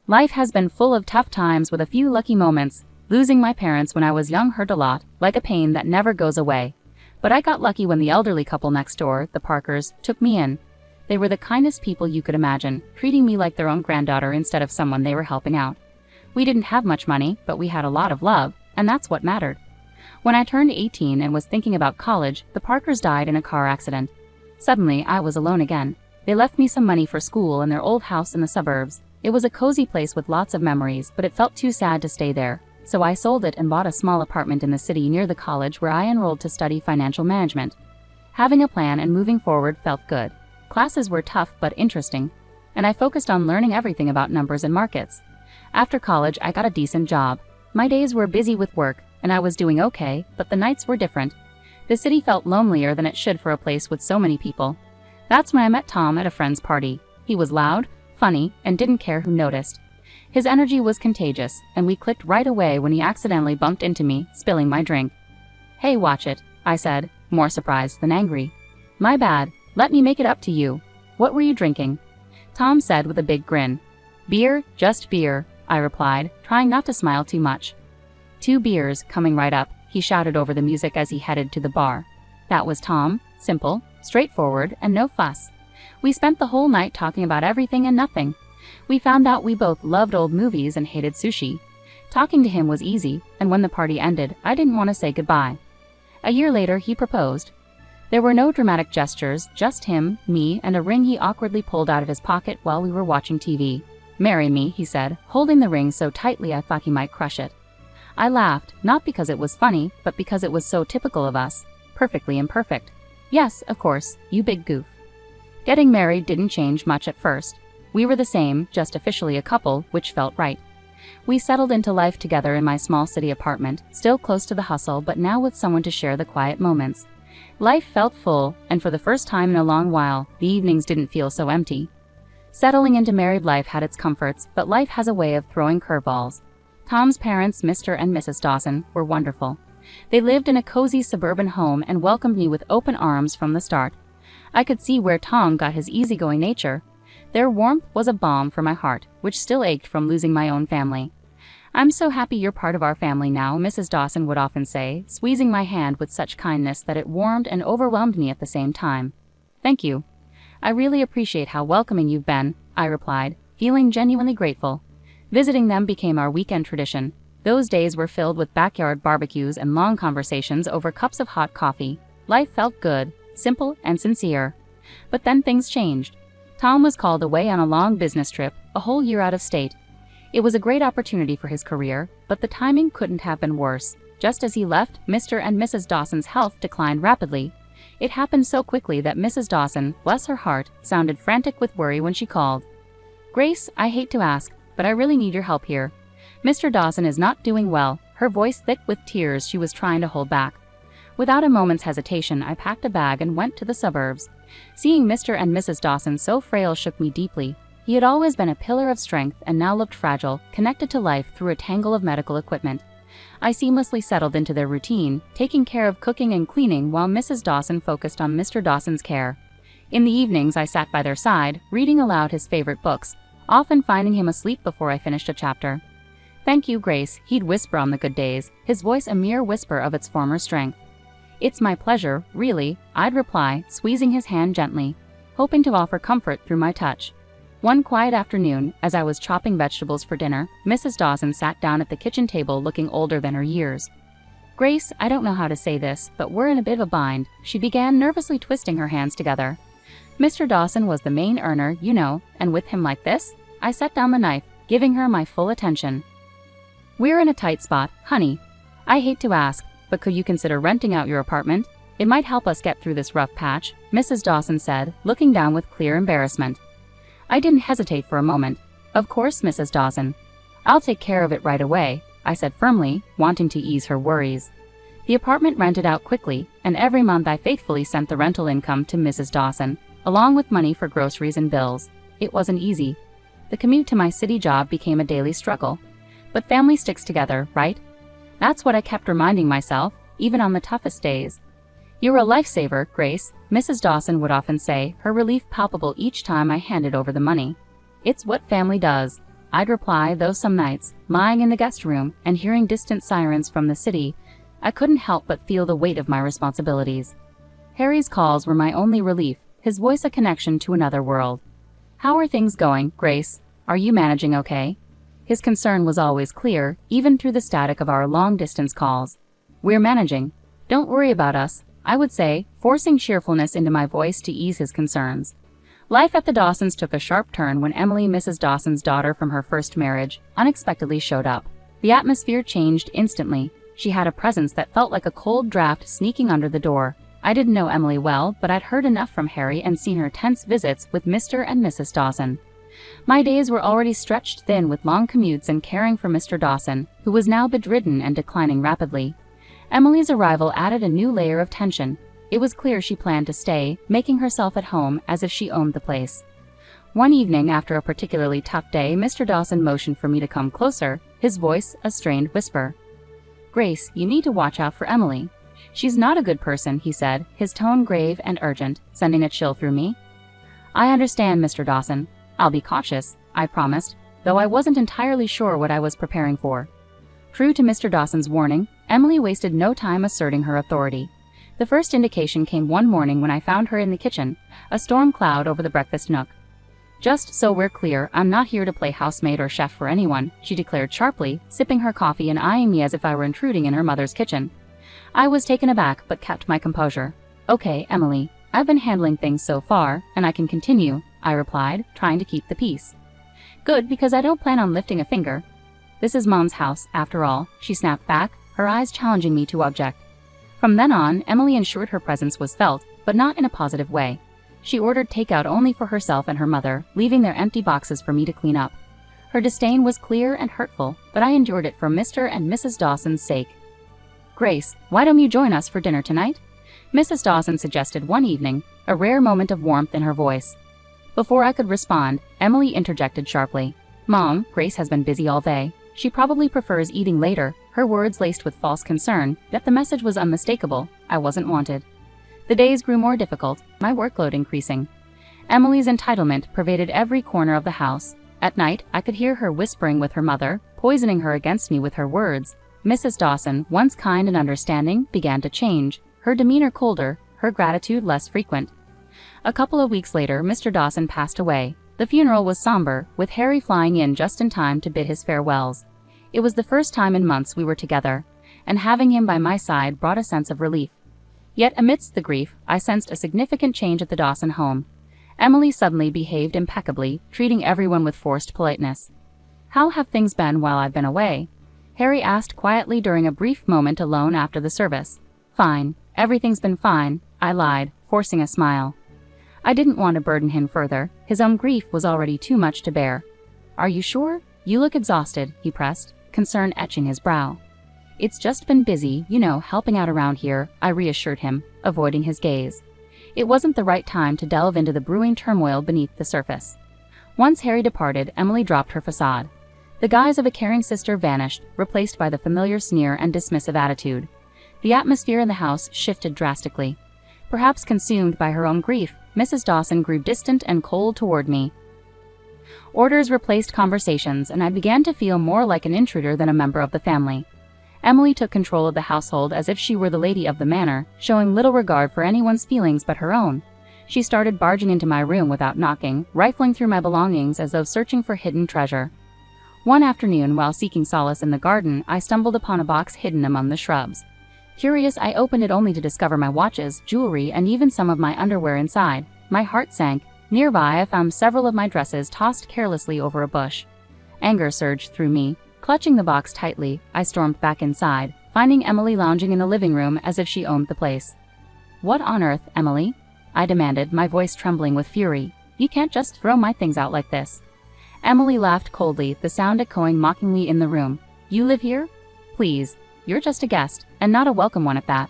Life has been full of tough times with a few lucky moments. Losing my parents when I was young hurt a lot, like a pain that never goes away. But I got lucky when the elderly couple next door, the Parkers, took me in. They were the kindest people you could imagine, treating me like their own granddaughter instead of someone they were helping out. We didn't have much money, but we had a lot of love, and that's what mattered. When I turned 18 and was thinking about college, the Parkers died in a car accident. Suddenly, I was alone again. They left me some money for school in their old house in the suburbs. It was a cozy place with lots of memories, but it felt too sad to stay there. So I sold it and bought a small apartment in the city near the college where I enrolled to study financial management. Having a plan and moving forward felt good. Classes were tough but interesting, and I focused on learning everything about numbers and markets. After college, I got a decent job. My days were busy with work, and I was doing okay, but the nights were different. The city felt lonelier than it should for a place with so many people. That's when I met Tom at a friend's party. He was loud, funny, and didn't care who noticed. His energy was contagious, and we clicked right away when he accidentally bumped into me, spilling my drink. "Hey, watch it," I said, more surprised than angry. "My bad. Let me make it up to you. What were you drinking?" Tom said with a big grin. "Beer, just beer," I replied, trying not to smile too much. "2 beers, coming right up," he shouted over the music as he headed to the bar. That was Tom, simple, straightforward, and no fuss. We spent the whole night talking about everything and nothing. We found out we both loved old movies and hated sushi. Talking to him was easy, and when the party ended, I didn't want to say goodbye. A year later, he proposed. There were no dramatic gestures, just him, me, and a ring he awkwardly pulled out of his pocket while we were watching TV. "Marry me," he said, holding the ring so tightly I thought he might crush it. I laughed, not because it was funny, but because it was so typical of us. Perfectly imperfect. "Yes, of course, you big goof." Getting married didn't change much at first. We were the same, just officially a couple, which felt right. We settled into life together in my small city apartment, still close to the hustle, but now with someone to share the quiet moments. Life felt full, and for the first time in a long while, the evenings didn't feel so empty. Settling into married life had its comforts, but life has a way of throwing curveballs. Tom's parents, Mr. and Mrs. Dawson, were wonderful. They lived in a cozy suburban home and welcomed me with open arms from the start. I could see where Tom got his easygoing nature. Their warmth was a balm for my heart, which still ached from losing my own family. "I'm so happy you're part of our family now," Mrs. Dawson would often say, squeezing my hand with such kindness that it warmed and overwhelmed me at the same time. "Thank you. I really appreciate how welcoming you've been," I replied, feeling genuinely grateful. Visiting them became our weekend tradition. Those days were filled with backyard barbecues and long conversations over cups of hot coffee. Life felt good, simple, and sincere. But then things changed. Tom was called away on a long business trip, a whole year out of state. It was a great opportunity for his career, but the timing couldn't have been worse. Just as he left, Mr. and Mrs. Dawson's health declined rapidly. It happened so quickly that Mrs. Dawson, bless her heart, sounded frantic with worry when she called. "Grace, I hate to ask, but I really need your help here. Mr. Dawson is not doing well," her voice thick with tears she was trying to hold back. Without a moment's hesitation, I packed a bag and went to the suburbs. Seeing Mr. and Mrs. Dawson so frail shook me deeply. He had always been a pillar of strength and now looked fragile, connected to life through a tangle of medical equipment. I seamlessly settled into their routine, taking care of cooking and cleaning while Mrs. Dawson focused on Mr. Dawson's care. In the evenings, I sat by their side, reading aloud his favorite books, often finding him asleep before I finished a chapter. "Thank you, Grace," he'd whisper on the good days, his voice a mere whisper of its former strength. "It's my pleasure, really," I'd reply, squeezing his hand gently, hoping to offer comfort through my touch. One quiet afternoon, as I was chopping vegetables for dinner, Mrs. Dawson sat down at the kitchen table looking older than her years. "Grace, I don't know how to say this, but we're in a bit of a bind," she began, nervously twisting her hands together. "Mr. Dawson was the main earner, you know, and with him like this?" I set down the knife, giving her my full attention. "We're in a tight spot, honey. I hate to ask, but could you consider renting out your apartment? It might help us get through this rough patch," Mrs. Dawson said, looking down with clear embarrassment. I didn't hesitate for a moment. "Of course, Mrs. Dawson. I'll take care of it right away," I said firmly, wanting to ease her worries. The apartment rented out quickly, and every month I faithfully sent the rental income to Mrs. Dawson, along with money for groceries and bills. It wasn't easy. The commute to my city job became a daily struggle. But family sticks together, right? That's what I kept reminding myself, even on the toughest days. "You're a lifesaver, Grace," Mrs. Dawson would often say, her relief palpable each time I handed over the money. "It's what family does." I'd reply, though some nights, lying in the guest room and hearing distant sirens from the city, I couldn't help but feel the weight of my responsibilities. Harry's calls were my only relief, his voice a connection to another world. "How are things going, Grace? Are you managing okay?" His concern was always clear, even through the static of our long-distance calls. "We're managing. Don't worry about us," I would say, forcing cheerfulness into my voice to ease his concerns. Life at the Dawsons took a sharp turn when Emily, Mrs. Dawson's daughter from her first marriage, unexpectedly showed up. The atmosphere changed instantly. She had a presence that felt like a cold draft sneaking under the door. I didn't know Emily well, but I'd heard enough from Harry and seen her tense visits with Mr. and Mrs. Dawson. My days were already stretched thin with long commutes and caring for Mr. Dawson, who was now bedridden and declining rapidly. Emily's arrival added a new layer of tension. It was clear she planned to stay, making herself at home as if she owned the place. One evening, after a particularly tough day, Mr. Dawson motioned for me to come closer, his voice a strained whisper. "Grace, you need to watch out for Emily. She's not a good person," he said, his tone grave and urgent, sending a chill through me. "I understand, Mr. Dawson. I'll be cautious," I promised, though I wasn't entirely sure what I was preparing for. True to Mr. Dawson's warning, Emily wasted no time asserting her authority. The first indication came one morning when I found her in the kitchen, a storm cloud over the breakfast nook. "Just so we're clear, I'm not here to play housemaid or chef for anyone," she declared sharply, sipping her coffee and eyeing me as if I were intruding in her mother's kitchen. I was taken aback but kept my composure. "Okay, Emily, I've been handling things so far, and I can continue," I replied, trying to keep the peace. "Good, because I don't plan on lifting a finger. This is Mom's house, after all," she snapped back, her eyes challenging me to object. From then on, Emily ensured her presence was felt, but not in a positive way. She ordered takeout only for herself and her mother, leaving their empty boxes for me to clean up. Her disdain was clear and hurtful, but I endured it for Mr. and Mrs. Dawson's sake. "Grace, why don't you join us for dinner tonight?" Mrs. Dawson suggested one evening, a rare moment of warmth in her voice. Before I could respond, Emily interjected sharply. "Mom, Grace has been busy all day. She probably prefers eating later," her words laced with false concern, yet the message was unmistakable. I wasn't wanted. The days grew more difficult, my workload increasing. Emily's entitlement pervaded every corner of the house. At night, I could hear her whispering with her mother, poisoning her against me with her words. Mrs. Dawson, once kind and understanding, began to change, her demeanor colder, her gratitude less frequent. A couple of weeks later, Mr. Dawson passed away. The funeral was somber, with Harry flying in just in time to bid his farewells. It was the first time in months we were together, and having him by my side brought a sense of relief. Yet amidst the grief, I sensed a significant change at the Dawson home. Emily suddenly behaved impeccably, treating everyone with forced politeness. "How have things been while I've been away?" Harry asked quietly during a brief moment alone after the service. "Fine. Everything's been fine," I lied, forcing a smile. I didn't want to burden him further. His own grief was already too much to bear. "Are you sure? You look exhausted," he pressed, concern etching his brow. "It's just been busy, helping out around here," I reassured him, avoiding his gaze. It wasn't the right time to delve into the brewing turmoil beneath the surface. Once Harry departed, Emily dropped her facade. The guise of a caring sister vanished, replaced by the familiar sneer and dismissive attitude. The atmosphere in the house shifted drastically. Perhaps consumed by her own grief, Mrs. Dawson grew distant and cold toward me. Orders replaced conversations, and I began to feel more like an intruder than a member of the family. Emily took control of the household as if she were the lady of the manor, showing little regard for anyone's feelings but her own. She started barging into my room without knocking, rifling through my belongings as though searching for hidden treasure. One afternoon, while seeking solace in the garden, I stumbled upon a box hidden among the shrubs. Curious, I opened it only to discover my watches, jewelry, and even some of my underwear inside. My heart sank. Nearby, I found several of my dresses tossed carelessly over a bush. Anger surged through me. Clutching the box tightly, I stormed back inside, finding Emily lounging in the living room as if she owned the place. "What on earth, Emily?" I demanded, my voice trembling with fury. "You can't just throw my things out like this." Emily laughed coldly, the sound echoing mockingly in the room. "You live here? Please. You're just a guest, and not a welcome one at that.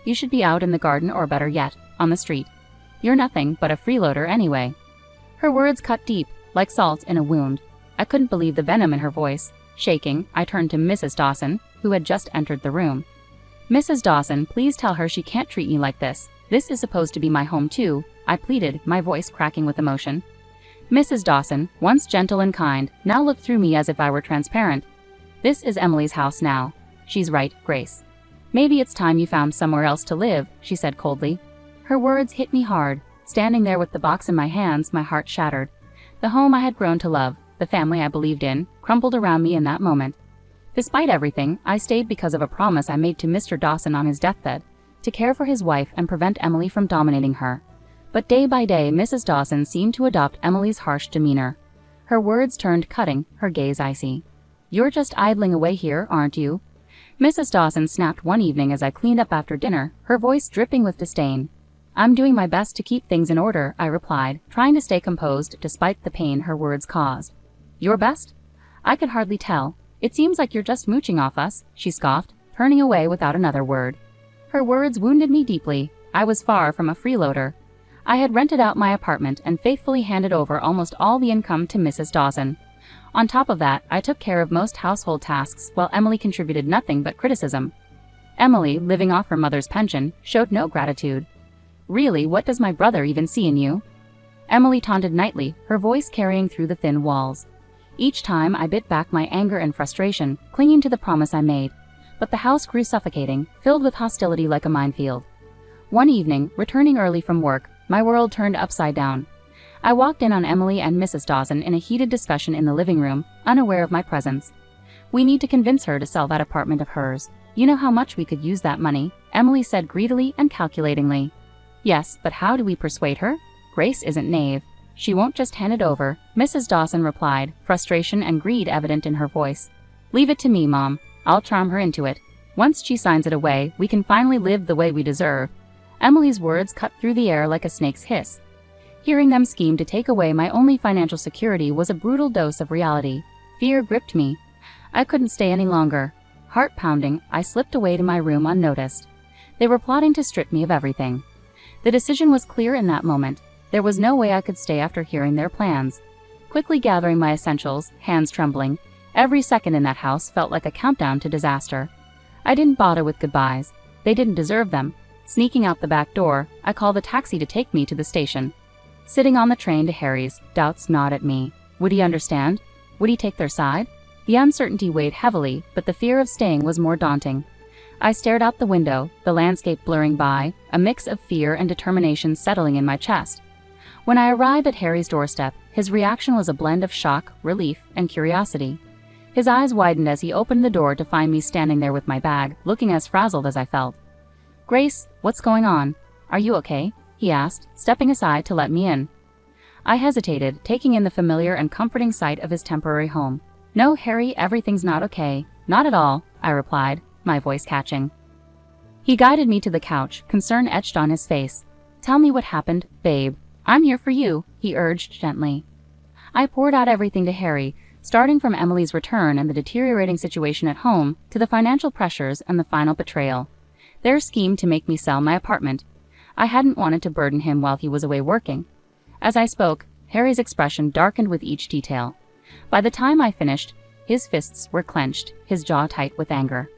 You should be out in the garden, or better yet, on the street. You're nothing but a freeloader anyway." Her words cut deep, like salt in a wound. I couldn't believe the venom in her voice. Shaking, I turned to Mrs. Dawson, who had just entered the room. "Mrs. Dawson, please tell her she can't treat me like this. This is supposed to be my home too," I pleaded, my voice cracking with emotion. Mrs. Dawson, once gentle and kind, now looked through me as if I were transparent. This is Emily's house now. She's right, Grace. Maybe it's time you found somewhere else to live, she said coldly. Her words hit me hard. Standing there with the box in my hands, my heart shattered. The home I had grown to love, the family I believed in, crumbled around me in that moment. Despite everything, I stayed because of a promise I made to Mr. Dawson on his deathbed, to care for his wife and prevent Emily from dominating her. But day by day, Mrs. Dawson seemed to adopt Emily's harsh demeanor. Her words turned cutting, her gaze icy. "You're just idling away here, aren't you?" Mrs. Dawson snapped one evening as I cleaned up after dinner, her voice dripping with disdain. "I'm doing my best to keep things in order," I replied, trying to stay composed despite the pain her words caused. "Your best? I could hardly tell. It seems like you're just mooching off us," she scoffed, turning away without another word. Her words wounded me deeply. I was far from a freeloader. I had rented out my apartment and faithfully handed over almost all the income to Mrs. Dawson. On top of that, I took care of most household tasks while Emily contributed nothing but criticism. Emily, living off her mother's pension, showed no gratitude. "Really, what does my brother even see in you?" Emily taunted nightly, her voice carrying through the thin walls. Each time I bit back my anger and frustration, clinging to the promise I made. But the house grew suffocating, filled with hostility like a minefield. One evening, returning early from work, my world turned upside down. I walked in on Emily and Mrs. Dawson in a heated discussion in the living room, unaware of my presence. "We need to convince her to sell that apartment of hers. You know how much we could use that money," Emily said greedily and calculatingly. "Yes, but how do we persuade her? Grace isn't naive. She won't just hand it over," Mrs. Dawson replied, frustration and greed evident in her voice. "Leave it to me, Mom. I'll charm her into it. Once she signs it away, we can finally live the way we deserve." Emily's words cut through the air like a snake's hiss. Hearing them scheme to take away my only financial security was a brutal dose of reality. Fear gripped me. I couldn't stay any longer. Heart pounding, I slipped away to my room unnoticed. They were plotting to strip me of everything. The decision was clear in that moment. There was no way I could stay after hearing their plans. Quickly gathering my essentials, hands trembling, every second in that house felt like a countdown to disaster. I didn't bother with goodbyes. They didn't deserve them. Sneaking out the back door, I called a taxi to take me to the station. Sitting on the train to Harry's, doubts gnawed at me. Would he understand? Would he take their side? The uncertainty weighed heavily, but the fear of staying was more daunting. I stared out the window, the landscape blurring by, a mix of fear and determination settling in my chest. When I arrived at Harry's doorstep, his reaction was a blend of shock, relief, and curiosity. His eyes widened as he opened the door to find me standing there with my bag, looking as frazzled as I felt. "Grace, what's going on? Are you okay?" he asked, stepping aside to let me in. I hesitated, taking in the familiar and comforting sight of his temporary home. "No, Harry, everything's not okay. Not at all," I replied, my voice catching. He guided me to the couch, concern etched on his face. "Tell me what happened, babe. I'm here for you," he urged gently. I poured out everything to Harry, starting from Emily's return and the deteriorating situation at home to the financial pressures and the final betrayal. Their scheme to make me sell my apartment. I hadn't wanted to burden him while he was away working. As I spoke, Harry's expression darkened with each detail. By the time I finished, his fists were clenched, his jaw tight with anger.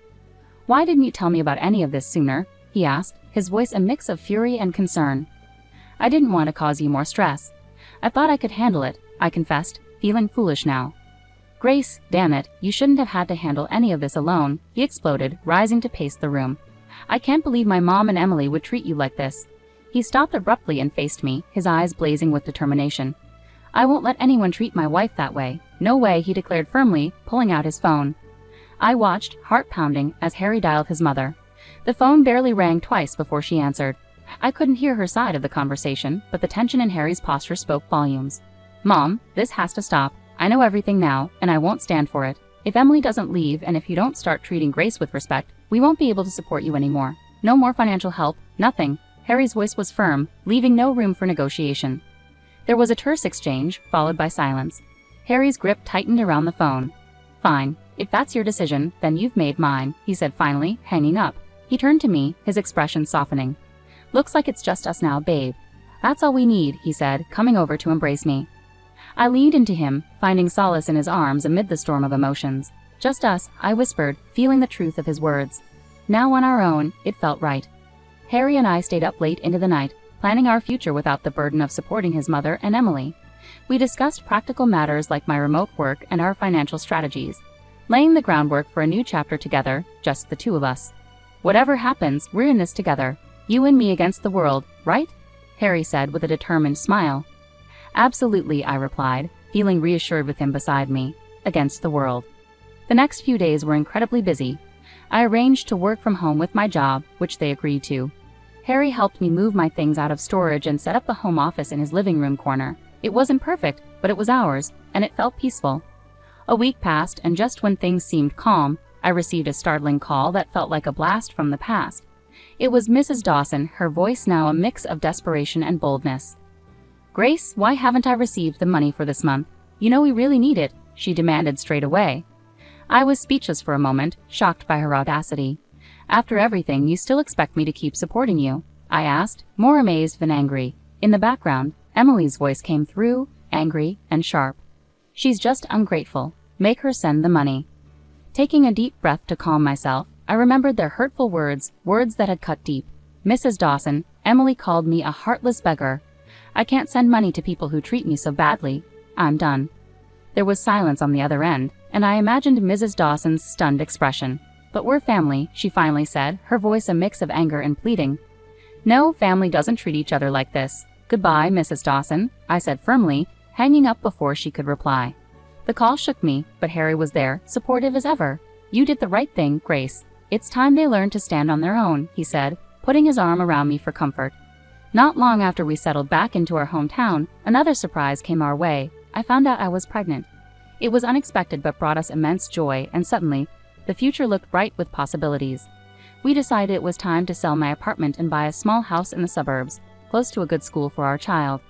"Why didn't you tell me about any of this sooner?" he asked, his voice a mix of fury and concern. "I didn't want to cause you more stress. I thought I could handle it," I confessed, feeling foolish now. "Grace, damn it, you shouldn't have had to handle any of this alone," he exploded, rising to pace the room. "I can't believe my mom and Emily would treat you like this." He stopped abruptly and faced me, his eyes blazing with determination. "I won't let anyone treat my wife that way. No way," he declared firmly, pulling out his phone. I watched, heart pounding, as Harry dialed his mother. The phone barely rang twice before she answered. I couldn't hear her side of the conversation, but the tension in Harry's posture spoke volumes. "Mom, this has to stop. I know everything now, and I won't stand for it. If Emily doesn't leave and if you don't start treating Grace with respect, we won't be able to support you anymore. No more financial help, nothing." Harry's voice was firm, leaving no room for negotiation. There was a terse exchange, followed by silence. Harry's grip tightened around the phone. "Fine. If that's your decision, then you've made mine," he said finally, hanging up. He turned to me, his expression softening. "Looks like it's just us now, babe." "That's all we need," he said, coming over to embrace me. I leaned into him, finding solace in his arms amid the storm of emotions. "Just us," I whispered, feeling the truth of his words. Now on our own, it felt right. Harry and I stayed up late into the night, planning our future without the burden of supporting his mother and Emily. We discussed practical matters like my remote work and our financial strategies, laying the groundwork for a new chapter together, just the two of us. Whatever happens, we're in this together. You and me against the world, right? Harry said with a determined smile. Absolutely, I replied, feeling reassured with him beside me. Against the world. The next few days were incredibly busy. I arranged to work from home with my job, which they agreed to. Harry helped me move my things out of storage and set up the home office in his living room corner. It wasn't perfect, but it was ours, and it felt peaceful. A week passed, and just when things seemed calm, I received a startling call that felt like a blast from the past. It was Mrs. Dawson, her voice now a mix of desperation and boldness. Grace, why haven't I received the money for this month? You know we really need it, she demanded straight away. I was speechless for a moment, shocked by her audacity. After everything, you still expect me to keep supporting you? I asked, more amazed than angry. In the background, Emily's voice came through, angry and sharp. She's just ungrateful. Make her send the money. Taking a deep breath to calm myself, I remembered their hurtful words that had cut deep. Mrs. Dawson, Emily called me a heartless beggar. I can't send money to people who treat me so badly. I'm done. There was silence on the other end, and I imagined Mrs. Dawson's stunned expression. But we're family, she finally said, her voice a mix of anger and pleading. No, family doesn't treat each other like this. Goodbye, Mrs. Dawson, I said firmly, hanging up before she could reply. The call shook me, but Harry was there, supportive as ever. You did the right thing, Grace. It's time they learned to stand on their own, he said, putting his arm around me for comfort. Not long after we settled back into our hometown, another surprise came our way. I found out I was pregnant. It was unexpected but brought us immense joy, and suddenly, the future looked bright with possibilities. We decided it was time to sell my apartment and buy a small house in the suburbs, close to a good school for our child.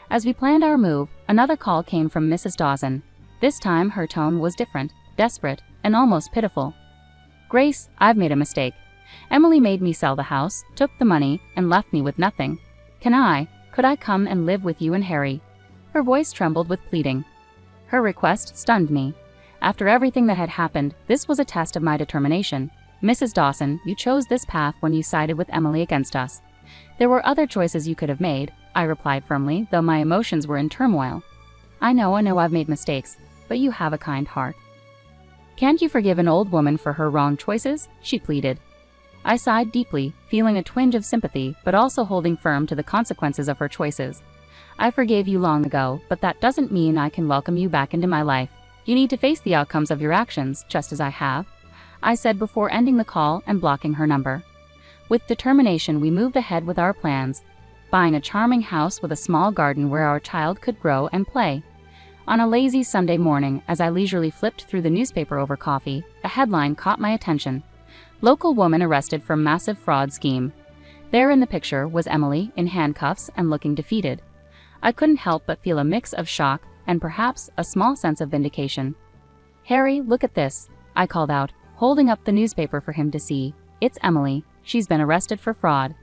As we planned our move, another call came from Mrs. Dawson. This time her tone was different, desperate, and almost pitiful. Grace, I've made a mistake. Emily made me sell the house, took the money, and left me with nothing. Could I come and live with you and Harry? Her voice trembled with pleading. Her request stunned me. After everything that had happened, this was a test of my determination. Mrs. Dawson, you chose this path when you sided with Emily against us. There were other choices you could have made, I replied firmly, though my emotions were in turmoil. I know I've made mistakes, but you have a kind heart. Can't you forgive an old woman for her wrong choices? She pleaded. I sighed deeply, feeling a twinge of sympathy, but also holding firm to the consequences of her choices. I forgave you long ago, but that doesn't mean I can welcome you back into my life. You need to face the outcomes of your actions, just as I have, I said before ending the call and blocking her number. With determination, we moved ahead with our plans, buying a charming house with a small garden where our child could grow and play. On a lazy Sunday morning, as I leisurely flipped through the newspaper over coffee, a headline caught my attention. Local woman arrested for massive fraud scheme. There in the picture was Emily, in handcuffs and looking defeated. I couldn't help but feel a mix of shock and perhaps a small sense of vindication. Harry, look at this, I called out, holding up the newspaper for him to see. It's Emily. She's been arrested for fraud.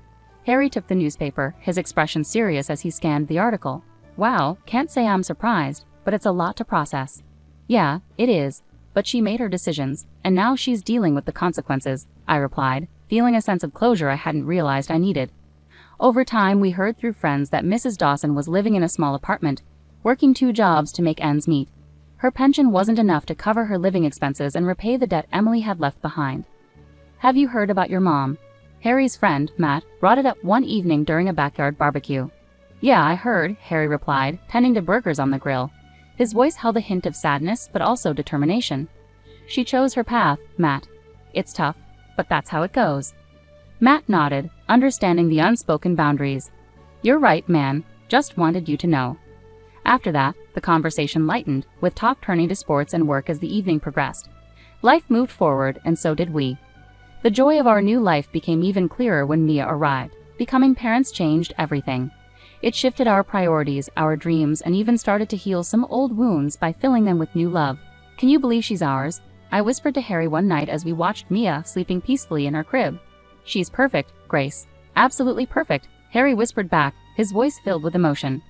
Harry took the newspaper, his expression serious as he scanned the article. Wow, can't say I'm surprised, but it's a lot to process. Yeah, it is, but she made her decisions, and now she's dealing with the consequences, I replied, feeling a sense of closure I hadn't realized I needed. Over time, we heard through friends that Mrs. Dawson was living in a small apartment, working 2 jobs to make ends meet. Her pension wasn't enough to cover her living expenses and repay the debt Emily had left behind. Have you heard about your mom? Harry's friend, Matt, brought it up one evening during a backyard barbecue. Yeah, I heard, Harry replied, tending to burgers on the grill. His voice held a hint of sadness, but also determination. She chose her path, Matt. It's tough, but that's how it goes. Matt nodded, understanding the unspoken boundaries. You're right, man. Just wanted you to know. After that, the conversation lightened, with talk turning to sports and work as the evening progressed. Life moved forward, and so did we. The joy of our new life became even clearer when Mia arrived. Becoming parents changed everything. It shifted our priorities, our dreams, and even started to heal some old wounds by filling them with new love. Can you believe she's ours? I whispered to Harry one night as we watched Mia sleeping peacefully in her crib. She's perfect, Grace. Absolutely perfect, Harry whispered back, his voice filled with emotion.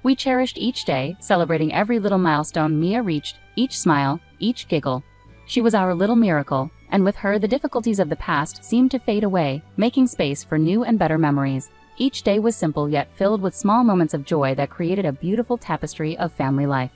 We cherished each day, celebrating every little milestone Mia reached, each smile, each giggle. She was our little miracle, and with her the difficulties of the past seemed to fade away, making space for new and better memories. Each day was simple yet filled with small moments of joy that created a beautiful tapestry of family life.